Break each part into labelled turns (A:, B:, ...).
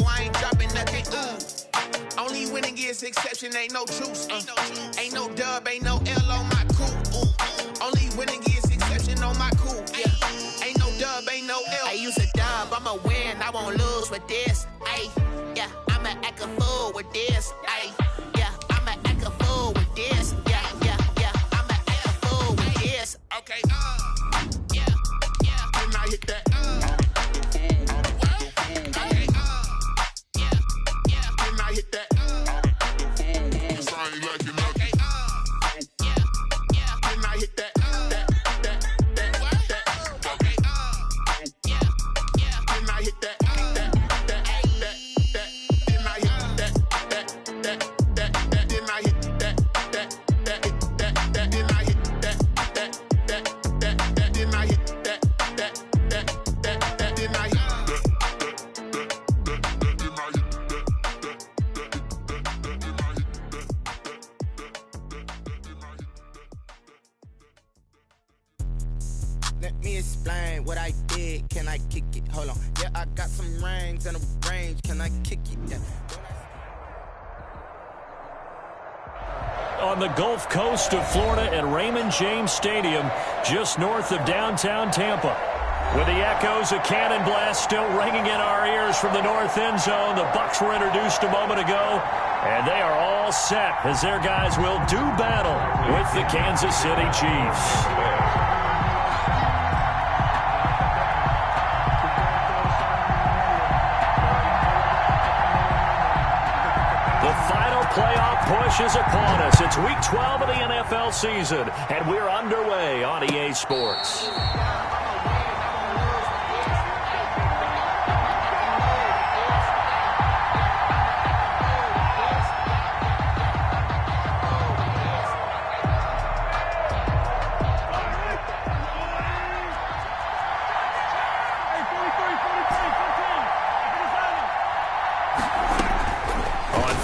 A: I ain't dropping nothing. Only winning is exception, ain't no truce. Ain't no dub, ain't no L on my coupe. Only winning is exception on my coupe. Yeah. Ain't no dub, ain't no L. I use a dub, I'ma win, I won't lose with this. Ay, yeah, I'ma act a fool with this. Ay, yeah, I'ma act a fool with this. Yeah, I'ma act a fool with this. Okay, yeah, and I hit that. Let me explain what I did. Can I kick it? Hold on. Yeah, I got some rings and a range. Can I kick it? Yeah.
B: On the Gulf Coast of Florida at Raymond James Stadium, just north of downtown Tampa. With the echoes of cannon blast still ringing in our ears from the north end zone, the Bucs were introduced a moment ago, and they are all set as their guys will do battle with the Kansas City Chiefs. Playoff push is upon us. It's week 12 of the NFL season, and we're underway on EA Sports.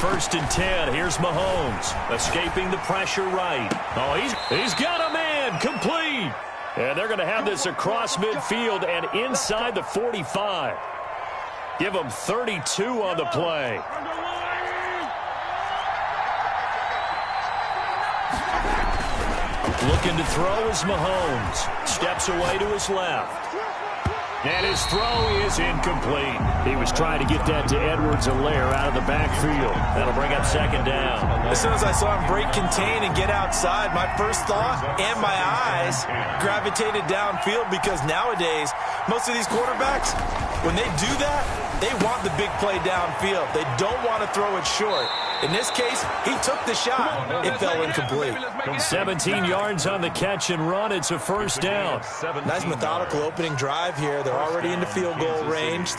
B: First and 10. Here's Mahomes escaping the pressure right. Oh, he's got a man complete. And they're going to have this across midfield and inside the 45. Give them 32 on the play. Looking to throw is Mahomes. Steps away to his left. And his throw is incomplete. He was trying to get that to Edwards-Helaire out of the backfield. That'll bring up second down.
C: As soon as I saw him break contain and get outside, my first thought and my eyes gravitated downfield, because nowadays, most of these quarterbacks, when they do that, they want the big play downfield. They don't want to throw it short. In this case, he took the shot. It fell incomplete.
B: 17 yards on the catch and run. It's a first down.
C: Nice methodical opening drive here. They're already into field goal range.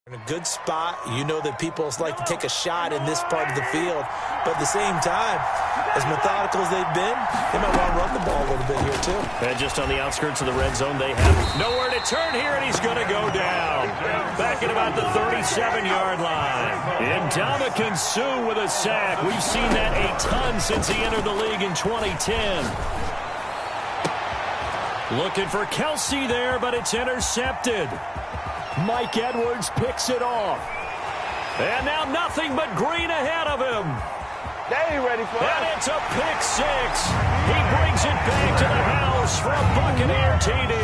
C: In a good spot. You know that people like to take a shot in this part of the field. But at the same time, as methodical as they've been, they might want to run the ball a little bit here too.
B: And just on the outskirts of the red zone, they have nowhere to turn here, and he's going to go down. Back at about the 37-yard line. Ndamukong Suh with a sack. We've seen that a ton since he entered the league in 2010. Looking for Kelsey there, but it's intercepted. Mike Edwards picks it off. And now nothing but green ahead of him.
D: They ain't ready for it.
B: And it's a pick six. He brings it back to the house for a Buccaneer TD.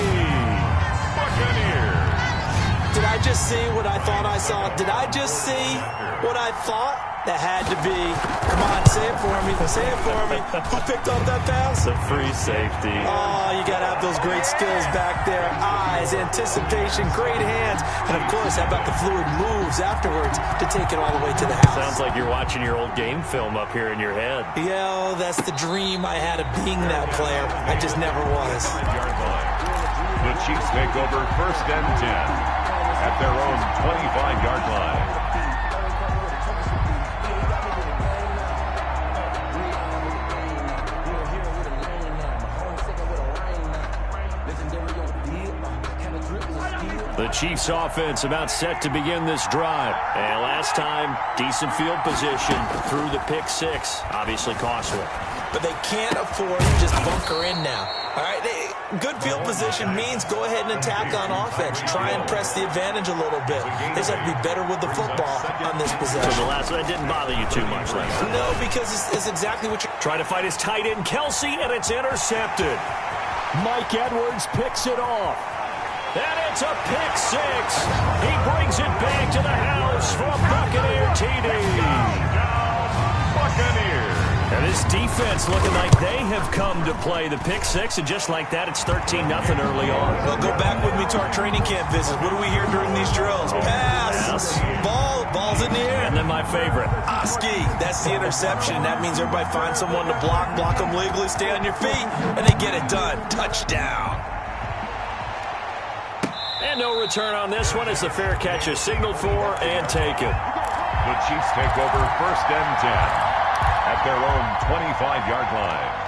B: Buccaneers.
C: Did I just see what I thought I saw? Did I just see what I thought That had to be. Come on, say it for me. Say it for me. Who picked up that pass?
B: The free safety.
C: Oh, you got to have those great skills back there. Eyes, anticipation, great hands. And, of course, how about the fluid moves afterwards to take it all the way to the house?
B: Sounds like you're watching your old game film up here in your head.
C: Yeah, that's the dream I had of being that player. I just never was.
E: The Chiefs take over 1st and 10 at their own 25-yard line.
B: The Chiefs offense about set to begin this drive. And last time, decent field position through the pick six. Obviously costly.
C: But they can't afford to just bunker in now. All right, good field position means go ahead and attack on offense. Try and press the advantage a little bit. They just have to be better with the football on this possession.
B: So the last one didn't bother you too much last time.
C: No, because it's exactly what you're
B: trying to fight his tight end, Kelsey, and it's intercepted. Mike Edwards picks it off. And it's a pick six. He brings it back to the house for a Buccaneer TD.
E: Buccaneers.
B: And this defense looking like they have come to play the pick six, and just like that, it's 13-0 early on.
C: Well, go back with me to our training camp visit. What do we hear during these drills? Pass. Ball's in the air.
B: And then my favorite.
C: Ski. That's the interception. That means everybody finds someone to block them legally, stay on your feet, and they get it done. Touchdown.
B: And no return on this one as the fair catch is signaled for and taken.
E: The Chiefs take over 1st and 10 at their own 25-yard line.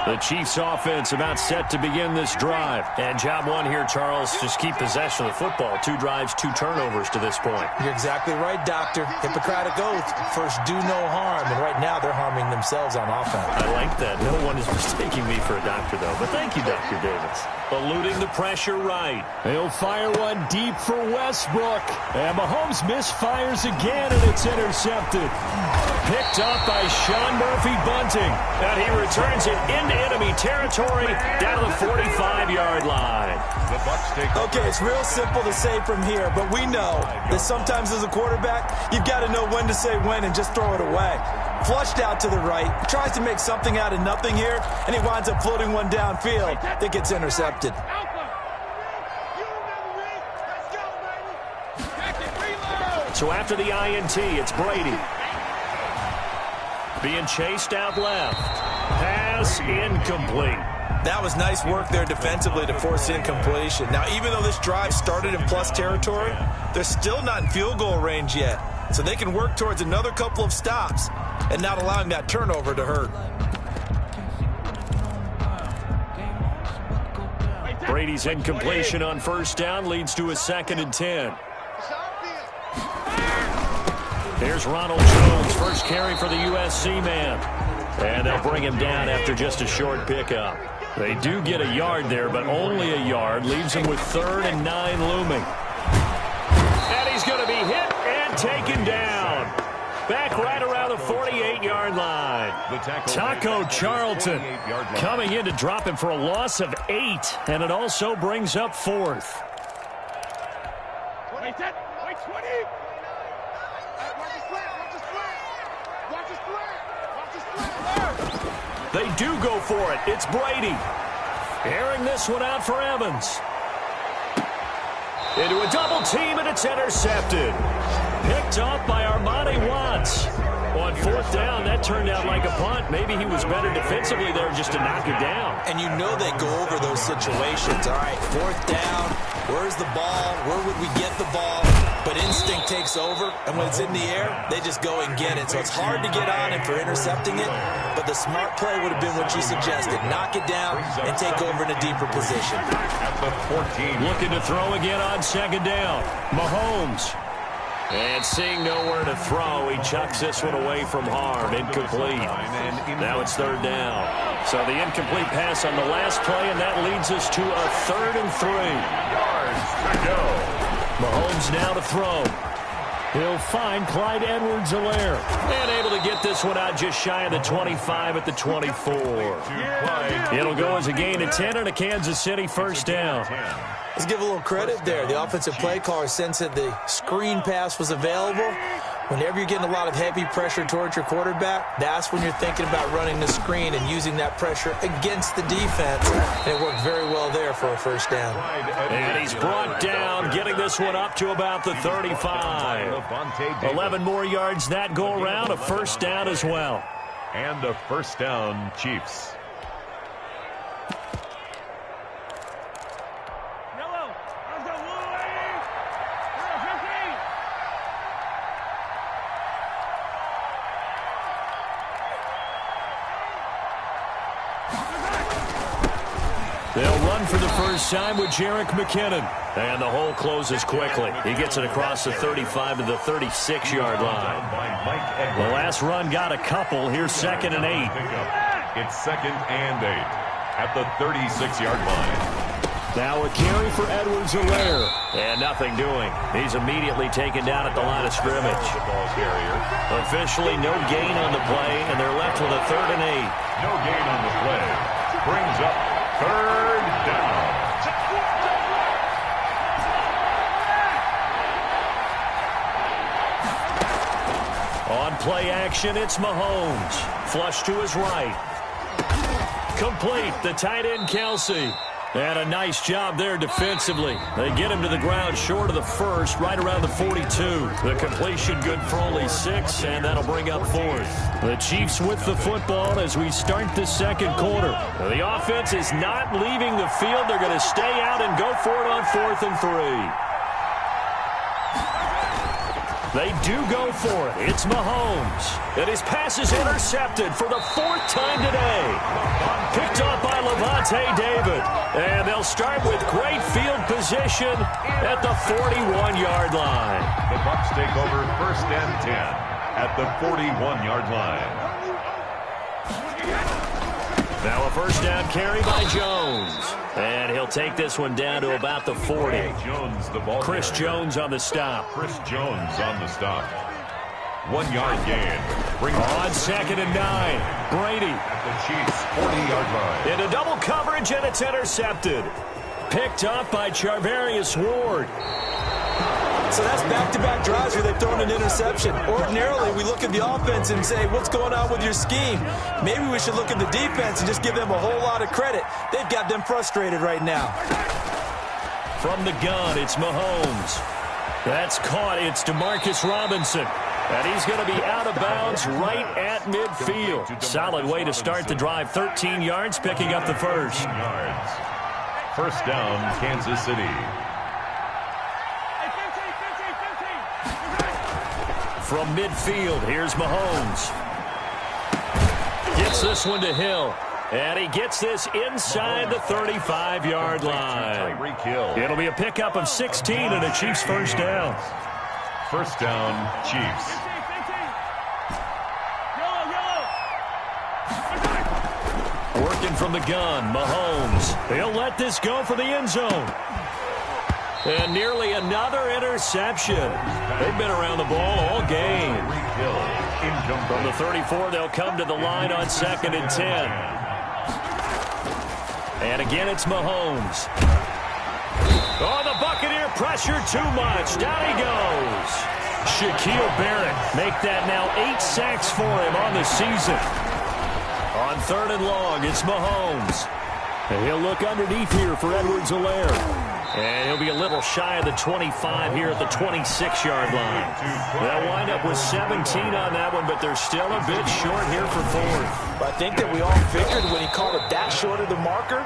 B: The Chiefs offense about set to begin this drive. And job one here, Charles, just keep possession of the football. 2 drives, 2 turnovers to this point.
C: You're exactly right, Doctor. Hippocratic oath. First, do no harm. And right now, they're harming themselves on offense.
B: I like that. No one is mistaking me for a doctor, though. But thank you, Dr. Davis. Eluding the pressure right. He'll fire one deep for Westbrook. And Mahomes misfires again, and it's intercepted. Picked up by Sean Murphy-Bunting. And he returns it into enemy territory down to the 45-yard line.
E: The Bucs take over.
C: Okay, it's real simple to say from here, but we know that sometimes as a quarterback, you've got to know when to say when and just throw it away. Flushed out to the right, tries to make something out of nothing here, and he winds up floating one downfield that gets intercepted.
B: So after the INT, it's Brady. Being chased out left. Pass incomplete.
C: That was nice work there defensively to force incompletion. Now, even though this drive started in plus territory, they're still not in field goal range yet. So they can work towards another couple of stops and not allowing that turnover to hurt.
B: Brady's incompletion on first down leads to a 2nd and 10. There's Ronald Jones, first carry for the USC man. And they'll bring him down after just a short pickup. They do get a yard there, but only a yard. Leaves him with 3rd and 9 looming. And he's going to be hit and taken down. Back right around the 48-yard line. Taco Charlton coming in to drop him for a loss of 8. And it also brings up 4th. They do go for it. It's Brady. Airing this one out for Evans. Into a double team, and it's intercepted. Picked off by Armani Watts. On 4th down, that turned out like a punt. Maybe he was better defensively there just to knock it down.
C: And you know they go over those situations. All right, 4th down. Where's the ball? Where would we get the ball? But instinct takes over, and when it's in the air, they just go and get it. So it's hard to get on him for intercepting it, but the smart play would have been what you suggested. Knock it down and take over in a deeper position.
E: At the 14.
B: Looking to throw again on 2nd down. Mahomes. And seeing nowhere to throw, he chucks this one away from harm. Incomplete. Now it's 3rd down. So the incomplete pass on the last play, and that leads us to a 3rd and 3.
E: Yards to go.
B: Mahomes now to throw. He'll find Clyde Edwards-Helaire. And able to get this one out just shy of the 25 at the 24. It'll go as a gain of 10 and a Kansas City first down.
C: Let's give a little credit there. The offensive play caller sensed that the screen pass was available. Whenever you're getting a lot of heavy pressure towards your quarterback, that's when you're thinking about running the screen and using that pressure against the defense. And it worked very well there for a first down.
B: And he's brought down, getting this one up to about the 35. 11 more yards that go around, a first down as well.
E: And a first down, Chiefs.
B: They'll run for the first time with Jerick McKinnon. And the hole closes quickly. He gets it across the 35 to the 36-yard line. The last run got a couple. Here's 2nd and 8.
E: It's 2nd and 8 at the 36-yard line.
B: Now a carry for Edwards-Helaire. And nothing doing. He's immediately taken down at the line of scrimmage. Officially no gain on the play, and they're left with a 3rd and 8.
E: No gain on the play. Brings up 3rd down.
B: On play action, it's Mahomes. Flush to his right. Complete, the tight end Kelsey. And a nice job there defensively. They get him to the ground short of the first, right around the 42. The completion good for only 6, and that'll bring up 4th. The Chiefs with the football as we start the second quarter. The offense is not leaving the field. They're going to stay out and go for it on 4th and 3. They do go for it. It's Mahomes. And his pass is intercepted for the 4th time today. Picked up by Levante David. And they'll start with great field position at the 41-yard line.
E: The Bucs take over 1st and 10 at the 41-yard line.
B: Now a first down carry by Jones. And he'll take this one down to about the 40. Chris Jones on the stop.
E: Chris Jones on the stop. 1-yard gain.
B: On 2nd and 9. Brady.
E: At the Chiefs' 40-yard line.
B: Into double coverage, and it's intercepted. Picked up by Charvarius Ward.
C: So that's back-to-back drives where they've thrown an interception. Ordinarily, we look at the offense and say, what's going on with your scheme? Maybe we should look at the defense and just give them a whole lot of credit. They've got them frustrated right now.
B: From the gun, it's Mahomes. That's caught. It's DeMarcus Robinson. And he's going to be out of bounds right at midfield. Solid way to start the drive. 13 yards, picking up the first.
E: First down, Kansas City.
B: From midfield, here's Mahomes. Gets this one to Hill. And he gets this inside the 35-yard line. It'll be a pickup of 16 and a Chiefs first down.
E: First down, Chiefs.
B: Working from the gun, Mahomes. He'll let this go for the end zone. And nearly another interception. They've been around the ball all game. From the 34, they'll come to the line on 2nd and 10. And again, it's Mahomes. Oh, the Buccaneer pressure too much. Down he goes. Shaquille Barrett make that now 8 sacks for him on the season. On 3rd and long, it's Mahomes. And he'll look underneath here for Edwards-Helaire. And he'll be a little shy of the 25 here at the 26-yard line. They'll wind up with 17 on that one, but they're still a bit short here for 4th.
C: I think that we all figured when he called it that short of the marker,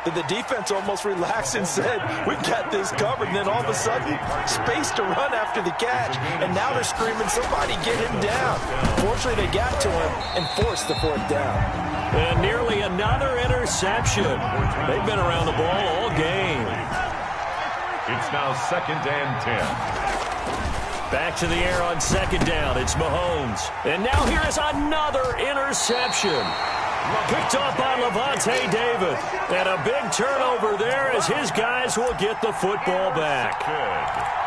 C: that the defense almost relaxed and said, we've got this covered. And then all of a sudden, space to run after the catch. And now they're screaming, somebody get him down. Fortunately, they got to him and forced the 4th down.
B: And nearly another interception. They've been around the ball all game.
E: It's now 2nd and 10.
B: Back to the air on 2nd down. It's Mahomes. And now here is another interception. Picked off by Levante David. And a big turnover there as his guys will get the football back.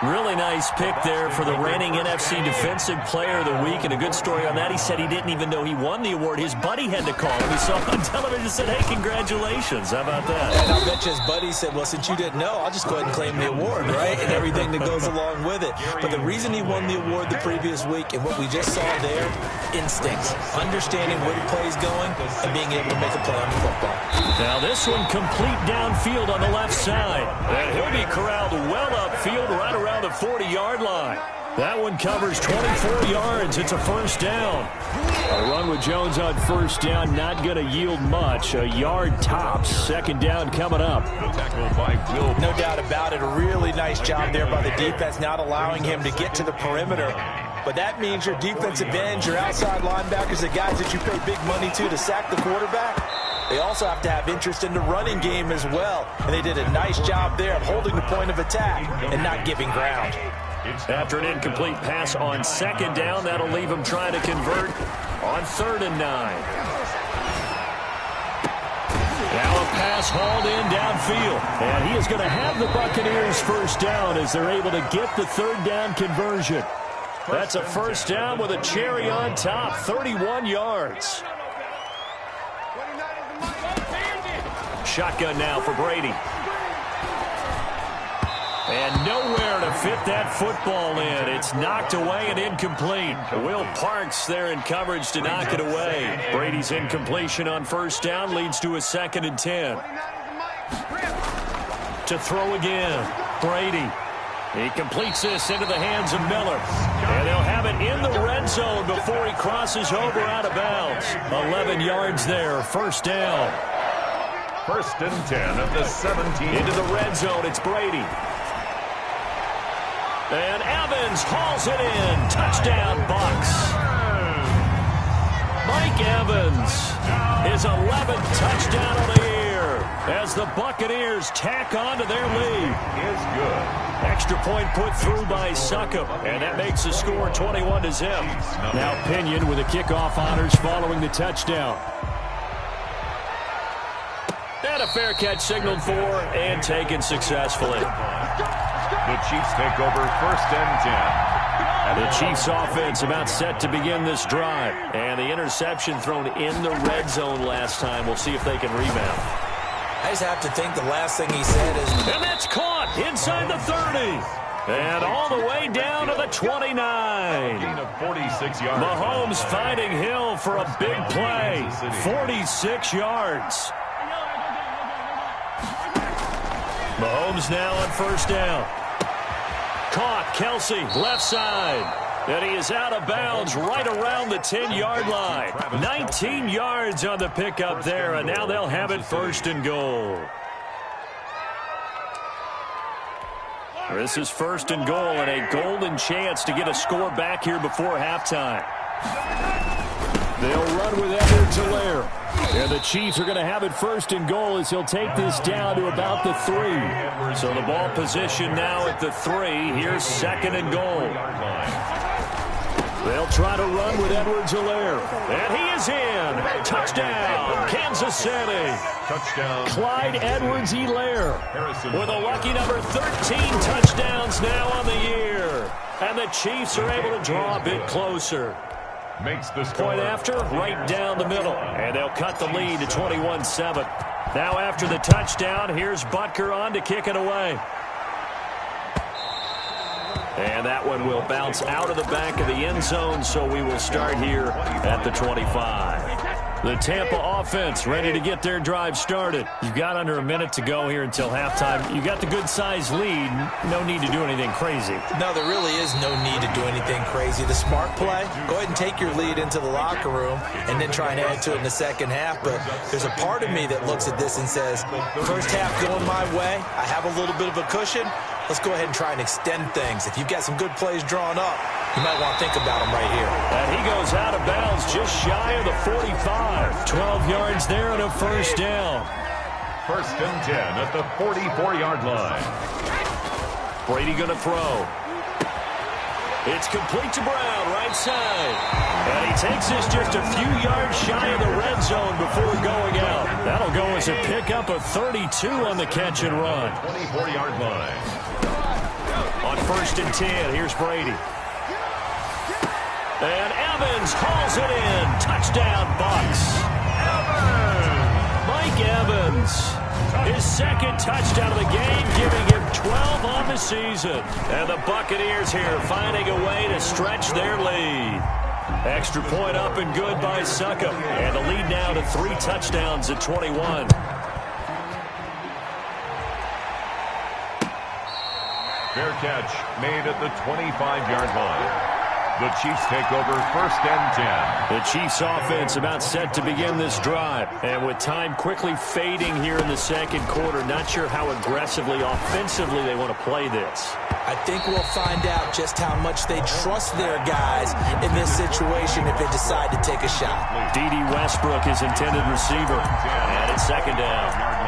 B: Really nice pick there for the reigning NFC Defensive Player of the Week. And a good story on that. He said he didn't even know he won the award. His buddy had to call him. He saw him on television and said, hey, congratulations. How about that?
C: And I bet you his buddy said, well, since you didn't know, I'll just go ahead and claim the award, right? And everything that goes along with it. But the reason he won the award the previous week and what we just saw there, instincts. Understanding where the play is going and being able to make a play on the football.
B: Now this one complete downfield on the left side. And he'll be corralled well upfield right around the 40-yard line. That one covers 24 yards. It's a first down. A run with Jones on first down, not going to yield much. A yard tops. Second down coming up.
C: No doubt about it. A really nice job there by the defense, not allowing him to get to the perimeter. But that means your defensive ends, your outside linebackers, the guys that you pay big money to sack the quarterback, they also have to have interest in the running game as well. And they did a nice job there of holding the point of attack and not giving ground.
B: After an incomplete pass on second down, that'll leave him trying to convert on 3rd and 9. Now a pass hauled in downfield. And he is going to have the Buccaneers first down as they're able to get the 3rd down conversion. That's a first down with a cherry on top, 31 yards. Shotgun now for Brady. And nowhere to fit that football in. It's knocked away and incomplete. Will Parks there in coverage to knock it away. Brady's incompletion on first down leads to a 2nd and 10. To throw again. Brady. He completes this into the hands of Miller. And they'll have it in the red zone before he crosses over out of bounds. 11 yards there. First down.
E: 1st and 10 at the 17.
B: Into the red zone. It's Brady. And Evans hauls it in. Touchdown, Bucs. Mike Evans, his 11th touchdown of the year as the Buccaneers tack on to their lead.
E: Is good.
B: Extra point put through by Succop, and that makes the score 21-0. Now Pinion with the kickoff honors following the touchdown. And a fair catch signaled for and taken successfully.
E: The Chiefs take over 1st and 10.
B: The Chiefs offense about set to begin this drive. And the interception thrown in the red zone last time. We'll see if they can rebound.
C: I just have to think the last thing he said is...
B: And that's caught inside the 30. And all the way down to the 29. Mahomes finding Hill for a big play. 46 yards. Mahomes now on first down. Caught, Kelsey, left side. And he is out of bounds right around the 10-yard line. 19 yards on the pickup there, and now they'll have it 1st and goal. This is 1st and goal and a golden chance to get a score back here before halftime. They'll run with Edwards-Helaire. And the Chiefs are going to have it 1st and goal as he'll take this down to about the 3. So the ball position now at the 3. Here's 2nd and goal. They'll try to run with Edwards-Helaire. And he is in. Touchdown, Kansas City.
E: Touchdown.
B: Clyde Edwards-Helaire with a lucky number 13 touchdowns now on the year. And the Chiefs are able to draw a bit closer.
E: Makes the score.
B: Point after, right down the middle. And they'll cut the lead to 21-7. Now after the touchdown, here's Butker on to kick it away. And that one will bounce out of the back of the end zone, so we will start here at the 25. The Tampa offense ready to get their drive started. You've got under a minute to go here until halftime. You got the good-sized lead. No need to do anything crazy.
C: No, there really is no need to do anything crazy. The smart play, go ahead and take your lead into the locker room and then try and add to it in the second half. But there's a part of me that looks at this and says, first half going my way, I have a little bit of a cushion. Let's go ahead and try and extend things. If you've got some good plays drawn up, you might want to think about them right here.
B: And he goes out of bounds just shy of the 45. 12 yards there and a first down.
E: 1st and 10 at the 44-yard line.
B: Brady going to throw. It's complete to Brown, right side. And he takes this just a few yards shy of the red zone before going out. That'll go as a pickup of 32 on the catch and run.
E: 24-yard line.
B: On 1st and 10, here's Brady. And Evans hauls it in. Touchdown, Bucks. Mike Evans. His second touchdown of the game, giving him 12 on the season. And the Buccaneers here finding a way to stretch their lead. Extra point up and good by Succop. And the lead now to 3 touchdowns at 21.
E: Fair catch made at the 25-yard line. The Chiefs take over 1st and 10.
B: The Chiefs offense about set to begin this drive. And with time quickly fading here in the second quarter, not sure how aggressively, offensively they want to play this.
C: I think we'll find out just how much they trust their guys in this situation if they decide to take a shot.
B: D.D. Westbrook is intended receiver. And it's 2nd down.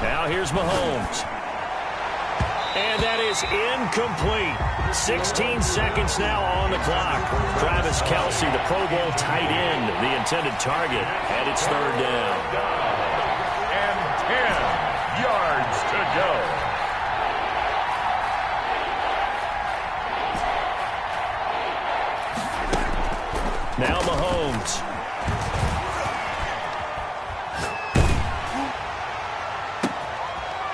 B: Now here's Mahomes. And that is incomplete. 16 seconds now on the clock. Travis Kelce, the Pro Bowl tight end, the intended target. And it's 3rd down.
E: And 10 yards to go.
B: Now Mahomes.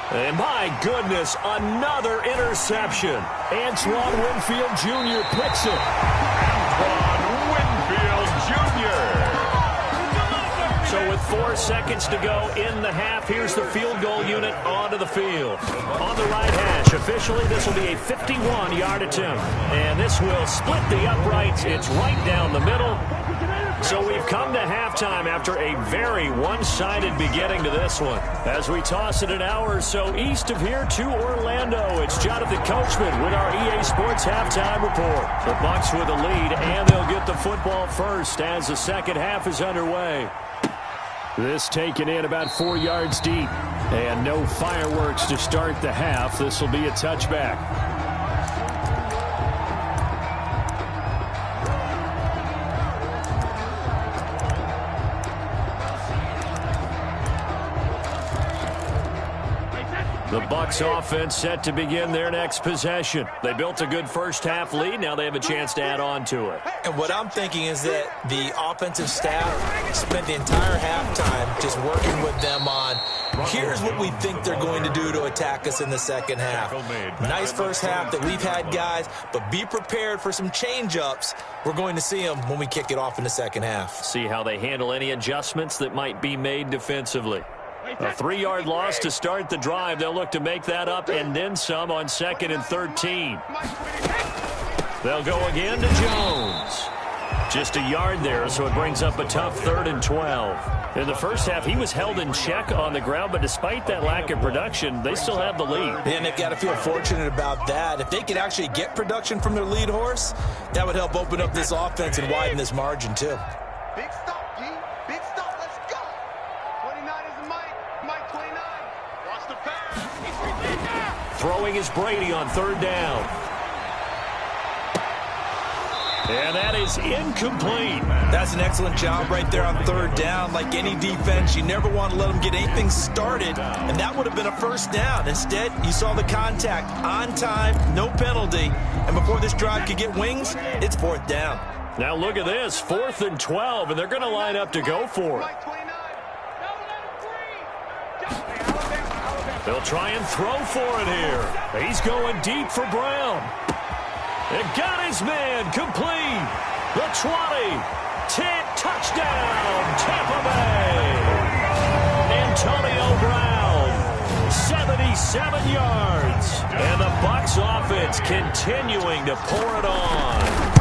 B: And my goodness, another interception. Antoine Winfield Jr. picks it.
E: Antoine Winfield Jr.
B: So with 4 seconds to go in the half, here's the field goal unit onto the field. On the right hash, officially this will be a 51-yard attempt. And this will split the uprights. It's right down the middle. So we've come to halftime after a very one-sided beginning to this one. As we toss it an hour or so east of here to Orlando, it's Jonathan Coachman with our EA Sports Halftime Report. The Bucs with the lead, and they'll get the football first as the second half is underway. This taken in about 4 yards deep. And no fireworks to start the half. This will be a touchback. The Bucs offense set to begin their next possession. They built a good first half lead. Now they have a chance to add on to it.
C: And what I'm thinking is that the offensive staff spent the entire halftime just working with them on, here's what we think they're going to do to attack us in the second half. Nice first half that we've had, guys, but be prepared for some change-ups. We're going to see them when we kick it off in the second half.
B: See how they handle any adjustments that might be made defensively. A 3-yard loss to start the drive. They'll look to make that up and then some on 2nd and 13. They'll go again to Jones. Just a yard there, so it brings up a tough 3rd and 12. In the first half, he was held in check on the ground, but despite that lack of production, they still have the lead.
C: And they've got to feel fortunate about that. If they could actually get production from their lead horse, that would help open up this offense and widen this margin, too.
D: Big stop, G. Big stop. Let's go. 29 is Mike. Mike 29. Watch the pass.
B: Throwing is Brady on 3rd down. And that is incomplete.
C: That's an excellent job right there on 3rd down. Like any defense, you never want to let them get anything started, and that would have been a first down. Instead, you saw the contact on time, no penalty, and before this drive could get wings, it's 4th down.
B: Now look at this, 4th and 12, and they're going to line up to go for it. They'll try and throw for it here. He's going deep for Brown. It got his man complete. The 20. 10 touchdown, Tampa Bay. Antonio Brown, 77 yards. And the Bucs offense continuing to pour it on.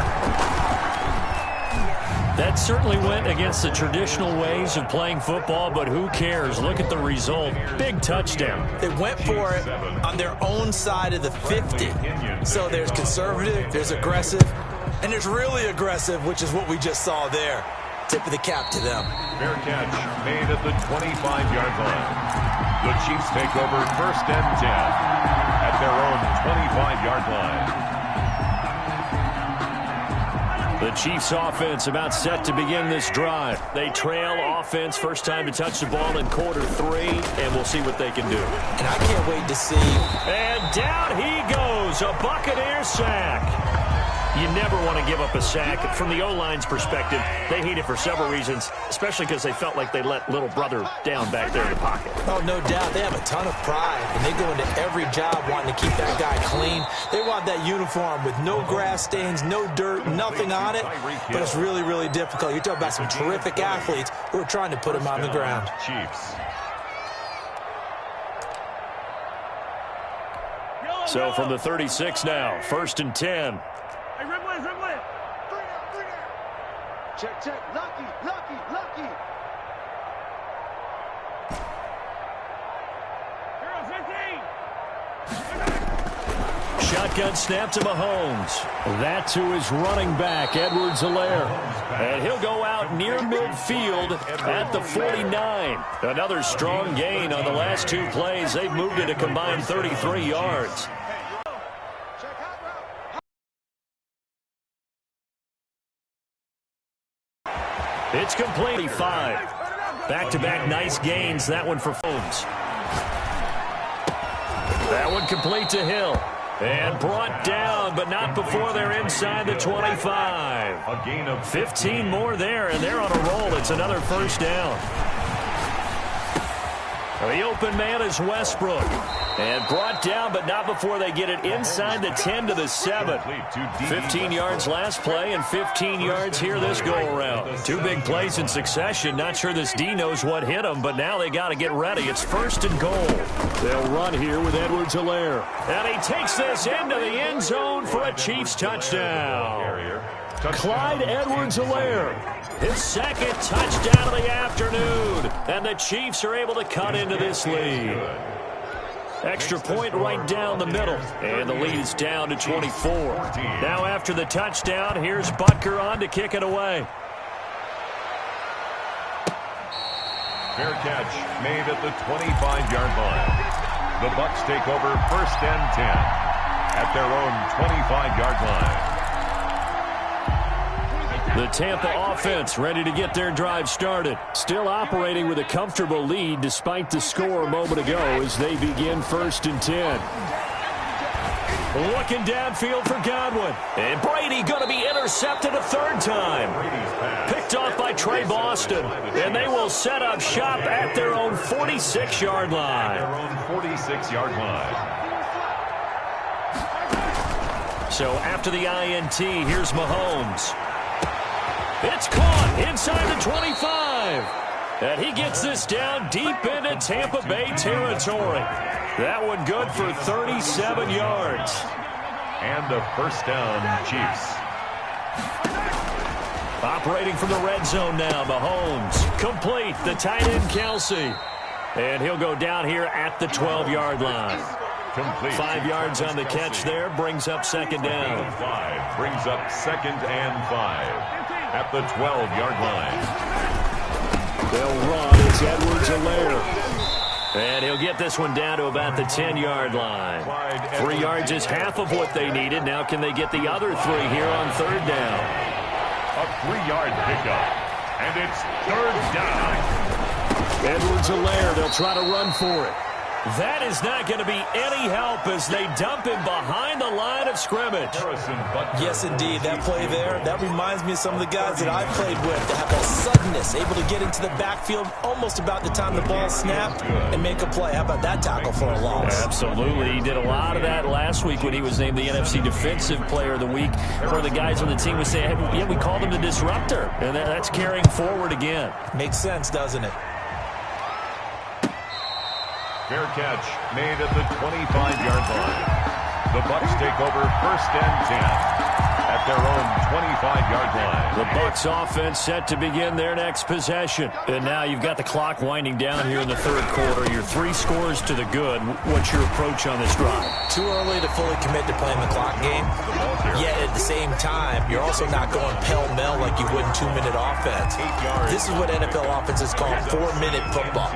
B: That certainly went against the traditional ways of playing football, but who cares? Look at the result. Big touchdown.
C: They went for it on their own side of the 50. So there's conservative, there's aggressive. And it's really aggressive, which is what we just saw there. Tip of the cap to them.
E: Fair catch made at the 25-yard line. The Chiefs take over 1st and 10 at their own 25-yard line.
B: The Chiefs offense about set to begin this drive. They trail offense, first time to touch the ball in quarter 3, and we'll see what they can do.
C: And I can't wait to see.
B: And down he goes, a Buccaneer sack. You never want to give up a sack. From the O-line's perspective, they hate it for several reasons, especially because they felt like they let little brother down back there in the pocket.
C: Oh, no doubt. They have a ton of pride, and they go into every job wanting to keep that guy clean. They want that uniform with no grass stains, no dirt, nothing on it, but it's really, really difficult. You're talking about some terrific athletes who are trying to put him on the ground.
E: Chiefs.
B: So from the 36 now, 1st and 10.
D: Hey, Rimley. Check. Lucky.
B: Shotgun snap to Mahomes. That to his running back, Edwards-Helaire. And he'll go out near midfield at the 49. Another strong gain on the last 2 plays. They've moved it a combined 33 yards. It's completely 5. Back-to-back nice gains. That one for Mahomes. That one complete to Hill. And brought down, but not before they're inside the 25.
E: A gain of
B: 15 more there, and they're on a roll. It's another first down. The open man is Westbrook. And brought down, but not before they get it inside the 10 to the 7. 15 yards last play and 15 yards here this go-around. 2 big plays in succession. Not sure this D knows what hit them, but now they got to get ready. It's 1st and goal. They'll run here with Edwards-Helaire. And he takes this into the end zone for a Chiefs touchdown. Clyde Edwards-Helaire. His 2nd touchdown of the afternoon. And the Chiefs are able to cut into this lead. Extra point right down the middle. And the lead is down to 24. Now after the touchdown, here's Butker on to kick it away.
E: fair catch made at the 25-yard line. The Bucs take over 1st and 10 at their own 25-yard line.
B: The Tampa offense ready to get their drive started. Still operating with a comfortable lead despite the score a moment ago as they begin 1st and 10. Looking downfield for Godwin. And Brady going to be intercepted a 3rd time. Picked off by Trey Boston. And they will set up shop at their own 46-yard line.
E: Their own 46-yard line.
B: So after the INT, here's Mahomes. It's caught inside the 25. And he gets this down deep into Tampa Bay territory. That one good for 37 yards.
E: And a 1st down, Chiefs.
B: Operating from the red zone now, Mahomes. Complete, the tight end Kelsey. And he'll go down here at the 12-yard line.
E: Complete.
B: 5 yards on the catch there, brings up 2nd down.
E: 5 brings up 2nd and 5 at the 12-yard line.
B: They'll run. It's Edwards-Helaire. And he'll get this one down to about the 10-yard line. 3 yards is half of what they needed. Now can they get the other 3 here on 3rd down?
E: A 3-yard pickup. And it's 3rd down.
B: Edwards-Helaire, they'll try to run for it. That is not going to be any help as they dump him behind the line of scrimmage.
C: Yes, indeed. That play there, that reminds me of some of the guys that I played with that have that suddenness, able to get into the backfield almost about the time the ball snapped and make a play. How about that tackle for a loss?
B: Absolutely. He did a lot of that last week when he was named the NFC Defensive Player of the Week. One of the guys on the team was saying, hey, yeah, we called him the disruptor. And that's carrying forward again.
C: Makes sense, doesn't it?
E: Fair catch made at the 25-yard line. The Bucs take over 1st and 10 at their own 25-yard line.
B: The Bucs offense set to begin their next possession. And now you've got the clock winding down here in the third quarter. You're 3 scores to the good. What's your approach on this drive?
C: Too early to fully commit to playing the clock game. Yet at the same time, you're also not going pell-mell like you would in 2-minute offense. This is what NFL offenses call 4-minute football.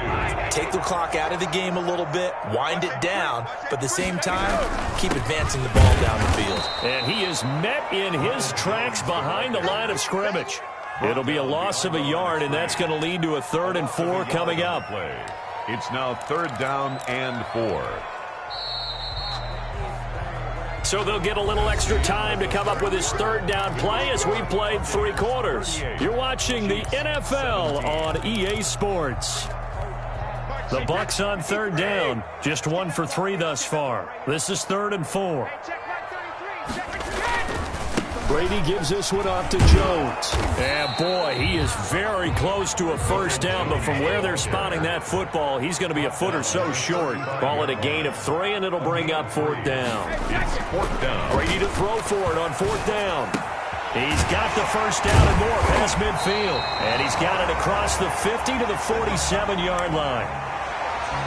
C: Take the clock out of the game a little bit, wind it down, but at the same time, keep advancing the ball down the field.
B: And he is met in his tracks behind the line of scrimmage. It'll be a loss of a yard, and that's going to lead to a 3rd and 4 coming up.
E: It's now 3rd down and 4.
B: So they'll get a little extra time to come up with his 3rd down play as we played 3 quarters. You're watching the NFL on EA Sports. The Bucs on 3rd down, just 1 for 3 thus far. This is 3rd and 4. Brady gives this one off to Jones. And boy, he is very close to a 1st down, but from where they're spotting that football, he's going to be a foot or so short. Ball at a gain of 3, and it'll bring up 4th down.
E: It's 4th down.
B: Brady to throw for it on 4th down. He's got the 1st down and more past midfield. And he's got it across the 50 to the 47-yard line.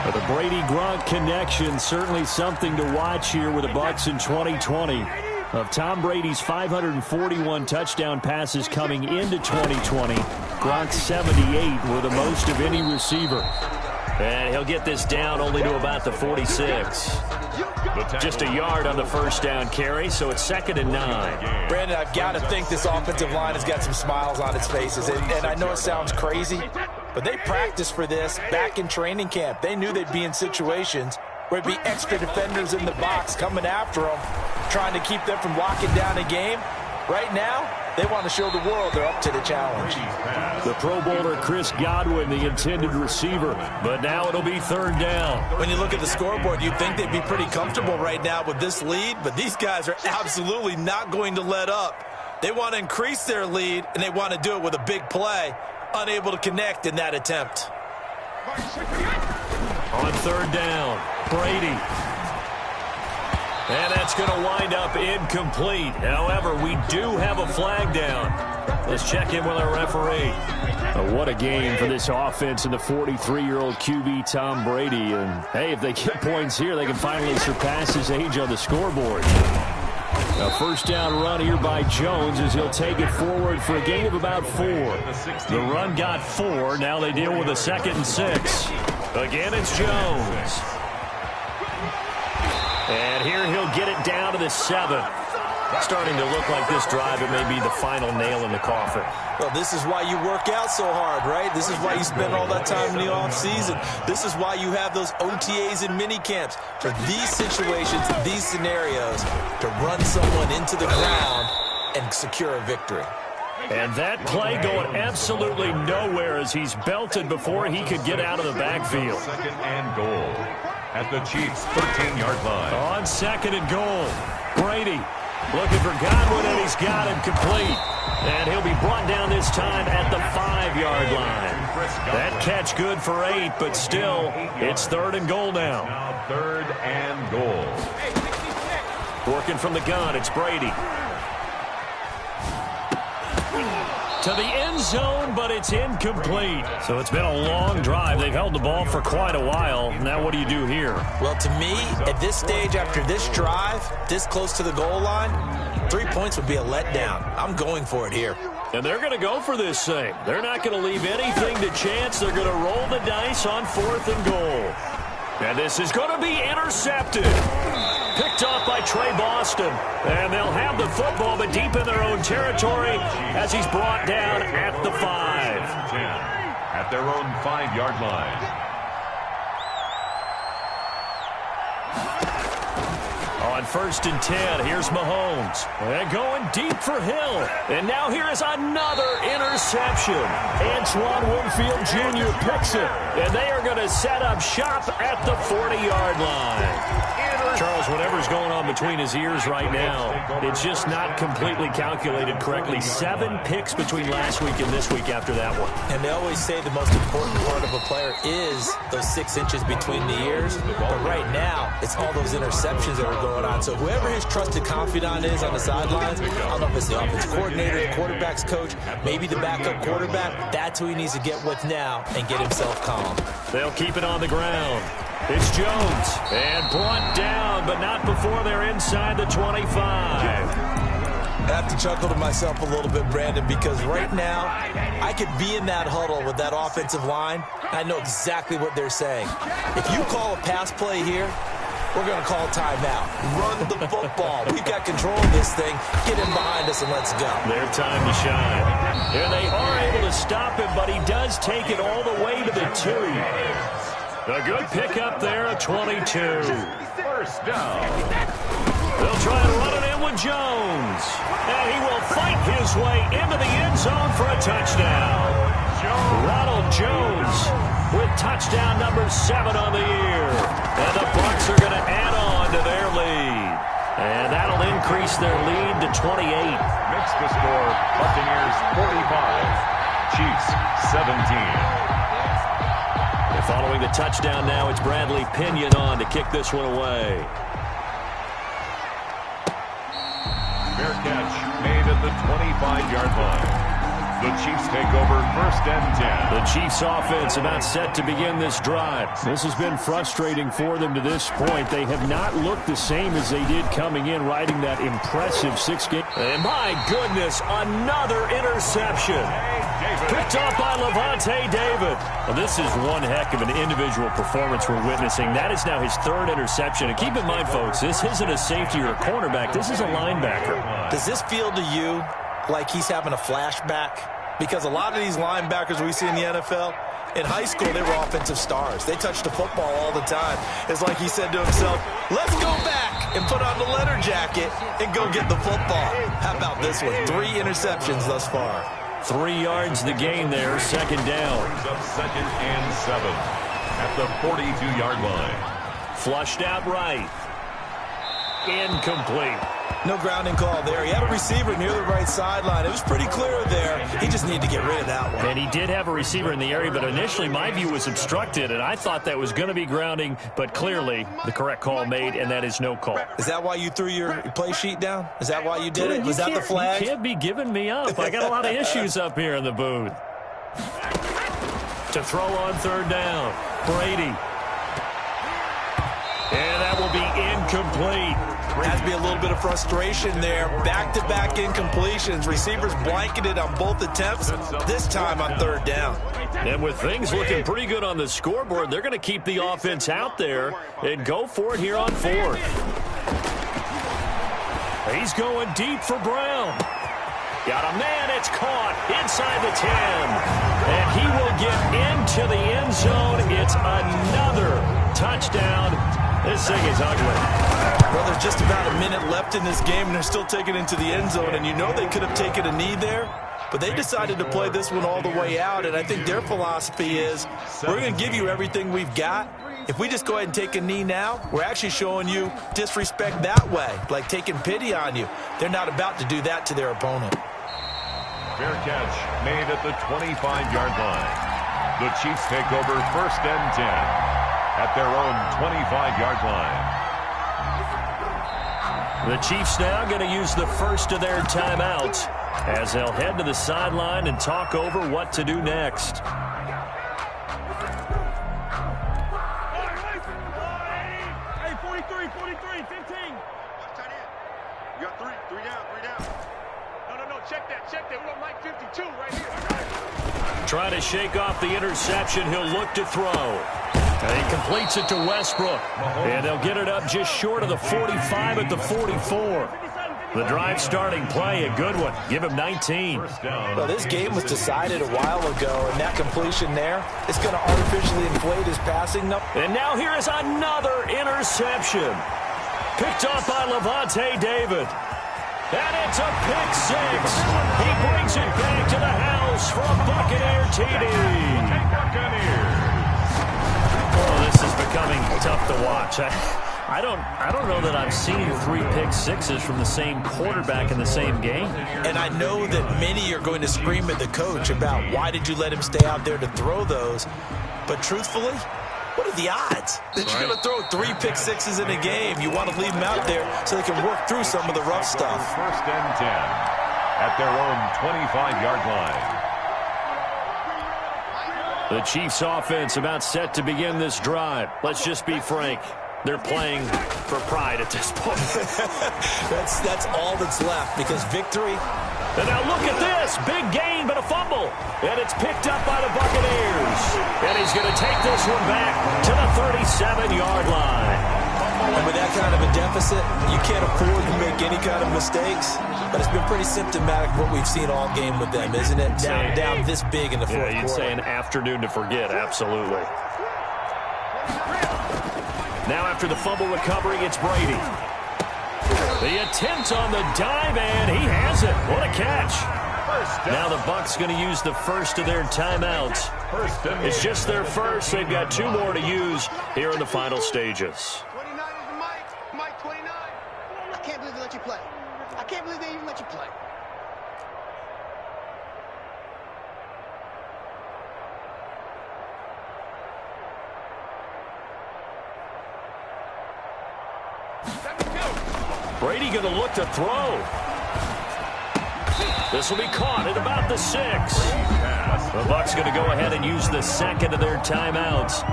B: But the Brady-Gronk connection, certainly something to watch here with the Bucs in 2020. Of Tom Brady's 541 touchdown passes coming into 2020, Gronk's 78 were the most of any receiver. And he'll get this down only to about the 46. Just a yard on the 1st down carry, so it's 2nd and 9.
C: Brandon, I've got to think this offensive line has got some smiles on its faces. And I know it sounds crazy, but they practiced for this back in training camp. They knew they'd be in situations where it'd be extra defenders in the box coming after them, trying to keep them from locking down a game. Right now, they want to show the world they're up to the challenge.
B: The Pro Bowler Chris Godwin, the intended receiver, but now it'll be 3rd down.
C: When you look at the scoreboard, you'd think they'd be pretty comfortable right now with this lead, but these guys are absolutely not going to let up. They want to increase their lead, and they want to do it with a big play, unable to connect in that attempt.
B: On 3rd down, Brady. And that's going to wind up incomplete. However, we do have a flag down. Let's check in with our referee. What a game for this offense and the 43-year-old QB Tom Brady. And, hey, if they get points here, they can finally surpass his age on the scoreboard. A 1st down run here by Jones as he'll take it forward for a gain of about 4. The run got 4. Now they deal with a 2nd and 6. Again, it's Jones. And here he'll get it down to the 7. Starting to look like this drive, it may be the final nail in the coffin.
C: Well, this is why you work out so hard, right? This is why you spend all that time in the offseason. This is why you have those OTAs and mini camps. For these situations, these scenarios, to run someone into the ground and secure a victory.
B: And that play going absolutely nowhere as he's belted before he could get out of the backfield.
E: 2nd and goal at the Chiefs' 13-yard line.
B: On 2nd and goal, Brady looking for Godwin, and he's got him complete. And he'll be brought down this time at the 5-yard line. That catch good for 8, but still, it's 3rd and goal now.
E: Now 3rd and goal.
B: Working from the gun, it's Brady. To the end zone, but it's incomplete. So it's been a long drive. They've held the ball for quite a while. Now what do you do here?
C: Well, to me, at this stage, after this drive, this close to the goal line, 3 points would be a letdown. I'm going for it here.
B: And they're going to go for this thing. They're not going to leave anything to chance. They're going to roll the dice on 4th and goal. And this is going to be intercepted. Picked off by Trey Boston. And they'll have the football, but deep in their own territory as he's brought down at the 5.
E: 10 at their own 5-yard line.
B: On 1st and 10, here's Mahomes. And going deep for Hill. And now here is another interception. Antoine Winfield Jr. picks it. And they are going to set up shop at the 40-yard line. Charles, whatever's going on between his ears right now, it's just not completely calculated correctly. 7 picks between last week and this week after that one.
C: And they always say the most important part of a player is those 6 inches between the ears. But right now, it's all those interceptions that are going on. So whoever his trusted confidant is on the sidelines, I don't know if it's the offensive coordinator, the quarterback's coach, maybe the backup quarterback, that's who he needs to get with now and get himself calm.
B: They'll keep it on the ground. It's Jones, and brought down, but not before they're inside the 25.
C: I have to chuckle to myself a little bit, Brandon, because right now I could be in that huddle with that offensive line. I know exactly what they're saying. If you call a pass play here, we're going to call timeout. Run the football. We've got control of this thing. Get him behind us and let's go.
B: Their time to shine. Here they are able to stop him, but he does take it all the way to the 2. A good pickup there, a 22.
E: First down.
B: They'll try to run it in with Jones. And he will fight his way into the end zone for a touchdown. Ronald Jones with touchdown number 7 on the year. And the Bucs are going to add on to their lead. And that'll increase their lead to 28.
E: Makes the score Buccaneers 45, Chiefs 17.
B: Following the touchdown now, it's Bradley Pinion on to kick this one away.
E: Fair catch made at the 25-yard line. The Chiefs take over first and 10.
B: The Chiefs offense about set to begin this drive. This has been frustrating for them to this point. They have not looked the same as they did coming in, riding that impressive 6-game. And my goodness, another interception. Picked off by Levante David. Well, this is one heck of an individual performance we're witnessing. That is now his 3rd interception. And keep in mind, folks, this isn't a safety or a cornerback. This is a linebacker.
C: Does this feel to you like he's having a flashback? Because a lot of these linebackers we see in the NFL, in high school, they were offensive stars. They touched the football all the time. It's like he said to himself, let's go back and put on the leather jacket and go get the football. How about this one? 3 interceptions thus far.
B: 3 yards the gain there, 2nd down.
E: Brings up 2nd and 7 at the 42-yard line.
B: Flushed out right. Incomplete.
C: No grounding call there. He had a receiver near the right sideline. It was pretty clear there. He just needed to get rid of that one.
B: And he did have a receiver in the area, but initially my view was obstructed, and I thought that was going to be grounding, but clearly the correct call made, and that is no call.
C: Is that why you threw your play sheet down? Is that why you did it? Was that the flag?
B: You can't be giving me up. I got a lot of issues up here in the booth. To throw on 3rd down, Brady. And that will be incomplete.
C: Has to be a little bit of frustration there. Back-to-back incompletions. Receivers blanketed on both attempts, this time on 3rd down.
B: And with things looking pretty good on the scoreboard, they're going to keep the offense out there and go for it here on 4th. He's going deep for Brown. Got a man, it's caught inside the 10. And he will get into the end zone. It's another touchdown. This thing is ugly.
C: Well, there's just about a minute left in this game, and they're still taking it into the end zone. And you know they could have taken a knee there, but they decided to play this one all the way out. And I think their philosophy is, we're going to give you everything we've got. If we just go ahead and take a knee now, we're actually showing you disrespect that way, like taking pity on you. They're not about to do that to their opponent.
E: Fair catch made at the 25-yard line. The Chiefs take over first and 10 at their own 25-yard line.
B: The Chiefs now going to use the first of their timeouts as they'll head to the sideline and talk over what to do next.
D: Hey, 43, 15. You got three down. No, check that. We got Mike 52 right here.
B: Trying to shake off the interception. He'll look to throw. And he completes it to Westbrook. And they'll get it up just short of the 45 at the 44. The drive starting play, a good one. Give him 19.
C: Well, this game was decided a while ago, and that completion there is going to artificially inflate his passing number.
B: And now here is another interception. Picked off by Levante David. And it's a pick 6. He brings it back to the house for a Buccaneer TD. Oh, this is becoming tough to watch. I don't know that I've seen 3 pick-sixes from the same quarterback in the same game.
C: And I know that many are going to scream at the coach about why did you let him stay out there to throw those. But truthfully, what are the odds that you're going to throw 3 pick-sixes in a game? You want to leave them out there so they can work through some of the rough stuff.
E: First and 10 at their own 25-yard line.
B: The Chiefs offense about set to begin this drive. Let's just be frank. They're playing for pride at this point.
C: That's all that's left, because victory.
B: And now look at this. Big gain, but a fumble. And it's picked up by the Buccaneers. And he's going to take this one back to the 37-yard line.
C: And with that kind of a deficit, you can't afford to make any kind of mistakes. But it's been pretty symptomatic of what we've seen all game with them, isn't it? Down this big in the fourth quarter.
B: You'd say an afternoon to forget, absolutely. Now after the fumble recovery, it's Brady. The attempt on the dive, and he has it. What a catch. Now the Bucs going to use the first of their timeouts. It's just their first. They've got 2 more to use here in the final stages.
A: 29 is the Mike 29. I can't believe they let you play. I can't believe they even let you play.
B: Brady going to look to throw. This will be caught at about the 6. The Bucs going to go ahead and use the second of their timeouts.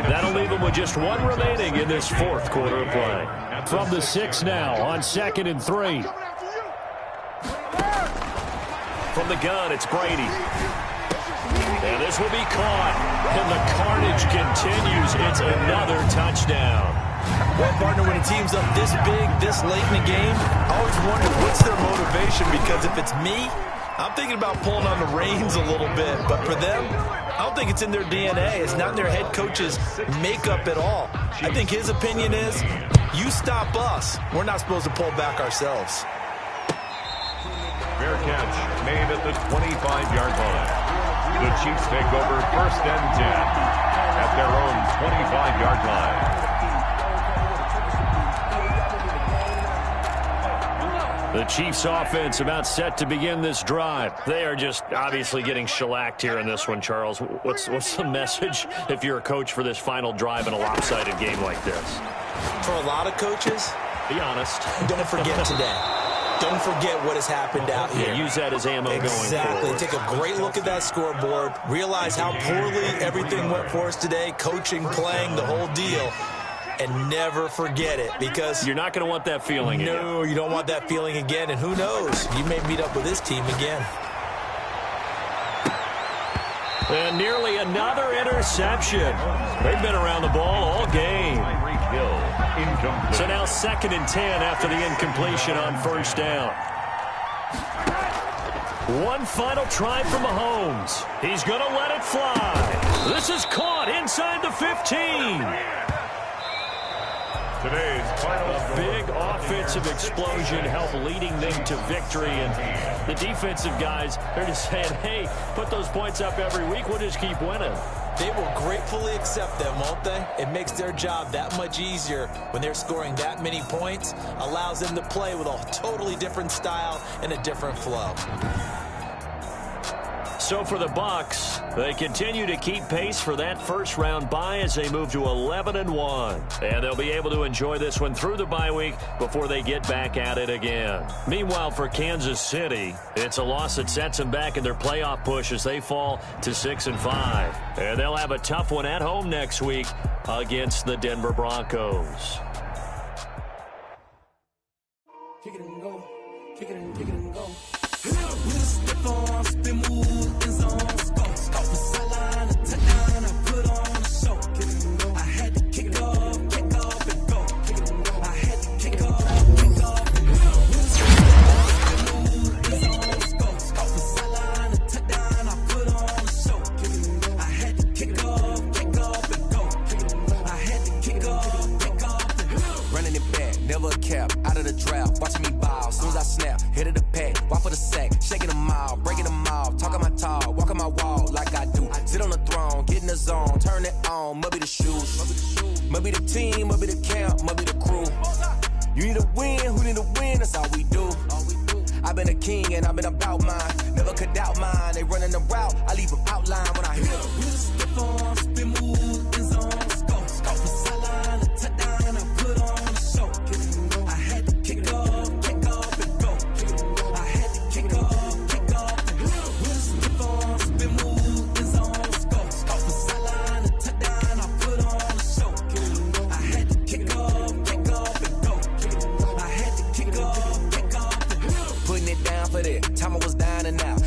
B: That'll leave them with just 1 remaining in this fourth quarter of play. From the 6 now on 2nd and 3. From the gun, it's Brady. And this will be caught. And the carnage continues. It's another touchdown.
C: Well, partner, when a team's up this big, this late in the game, I always wonder what's their motivation, because if it's me, I'm thinking about pulling on the reins a little bit. But for them, I don't think it's in their DNA. It's not in their head coach's makeup at all. I think his opinion is, you stop us, we're not supposed to pull back ourselves.
E: Fair catch made at the 25-yard line. The Chiefs take over first and 10 at their own 25-yard line.
B: The Chiefs offense about set to begin this drive. They are just obviously getting shellacked here in this one, Charles. What's the message if you're a coach for this final drive in a lopsided game like this?
C: For a lot of coaches,
B: be honest.
C: Don't forget today. Don't forget what has happened out here.
B: Yeah, use that as ammo going forward.
C: Exactly. Take a great look at that scoreboard. Realize how poorly everything went for us today. Coaching, playing, the whole deal. And never forget it, because
B: you're not going to want that feeling again.
C: No, you don't want that feeling again. And who knows? You may meet up with this team again.
B: And nearly another interception. They've been around the ball all game. So now 2nd and 10 after the incompletion on first down. One final try from Mahomes. He's going to let it fly. This is caught inside the 15.
E: Today's final
B: a big offensive explosion helped leading them to victory. And the defensive guys, they're just saying, hey, put those points up every week. We'll just keep winning.
C: They will gratefully accept them, won't they? It makes their job that much easier when they're scoring that many points. Allows them to play with a totally different style and a different flow.
B: So for the Bucs, they continue to keep pace for that first-round bye as they move to 11-1. And they'll be able to enjoy this one through the bye week before they get back at it again. Meanwhile, for Kansas City, it's a loss that sets them back in their playoff push as they fall to 6-5. And they'll have a tough one at home next week against the Denver Broncos.
F: Kick it and go. Kick it and go. Step on, spin, move, in zone, go. Off the sideline, a touchdown, I put on a show. Kick it and go. I had to kick it off and go. Kick it and go. I had to kick off and go. Spin, move, in zone, go. Off the sideline, a touchdown, I put on a show. Kick it and go. I had to kick off and go. Kick it and go. I had to kick off and go. Running it back, never a cap, out of the draft, watching me ball. Soon as I snap, hit of the pack, walk for the sack, shaking them out, breaking them off, talking my talk, walking my wall like I do. Sit on the throne, get in the zone, turn it on, must be the shoes, must be the team, must be the camp, must be the crew. and I've been about mine. Never could doubt mine. They running the route, I leave them outline when I hit them. With a stiff arm, spin move, in zone, scope. Scope the sideline, a touchdown, and I put on a show. I had to kick off, and go. I had to kick off, and go. With a stiff arm, spin move, in zone, scope. Scope the sideline, a touchdown, I put on a show. I had to kick off, and go. I had to kick off, and go. Putting it down for that. Time I was down and out.